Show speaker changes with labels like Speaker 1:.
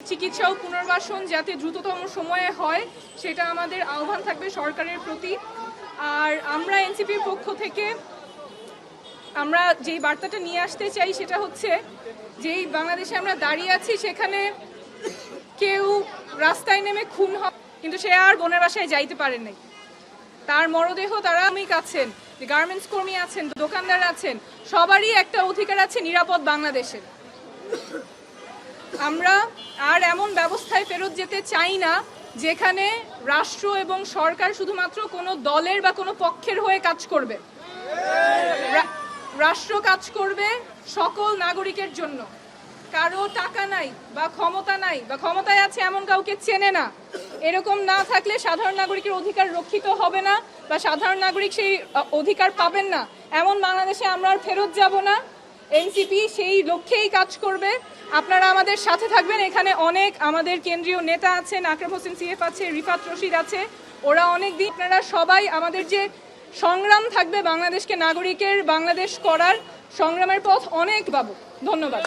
Speaker 1: চিকিৎসা ও পুনর্বাসন যাতে দ্রুততম সময়ে হয় সেটা আমাদের আহ্বান থাকবে সরকারের প্রতি। আর আমরা এনসিপির পক্ষ থেকে আমরা যেই বার্তাটা নিয়ে আসতে চাই সেটা হচ্ছে যেই বাংলাদেশে আমরা দাঁড়িয়ে আছি সেখানে কেউ রাস্তায় নেমে খুন হয় কিন্তু সে আর বোনের বাসায় যাইতে পারেন নাই। তার মরদেহ তারা শ্রমিক আছেন, গার্মেন্টস কর্মী আছেন, দোকানদার আছেন, সবারই একটা অধিকার আছে নিরাপদ বাংলাদেশের। আমরা আর এমন ব্যবস্থায় ফেরত যেতে চাই না যেখানে রাষ্ট্র এবং সরকার শুধুমাত্র কোনো দলের বা কোনো পক্ষের হয়ে কাজ করবে। রাষ্ট্র কাজ করবে সকল নাগরিকের জন্য। কারো টাকা নাই বা ক্ষমতা নাই বা ক্ষমতায় আছে এমন কাউকে চেনে না, এরকম না থাকলে সাধারণ নাগরিকের অধিকার রক্ষিত হবে না বা সাধারণ নাগরিক সেই অধিকার পাবেন না। এমন বাংলাদেশে আমরা আর ফেরত যাব না। এনসিপি সেই লক্ষ্যেই কাজ করবে। আপনারা আমাদের সাথে থাকবেন। এখানে অনেক আমাদের কেন্দ্রীয় নেতা আছেন, আকরাম হোসেন সিএফ আছে, রিফাত রশিদ আছে, ওরা অনেক দিন। আপনারা সবাই আমাদের যে সংগ্রাম থাকবে বাংলাদেশকে নাগরিকের বাংলাদেশ করার সংগ্রামের পথ অনেক পাবো। ধন্যবাদ।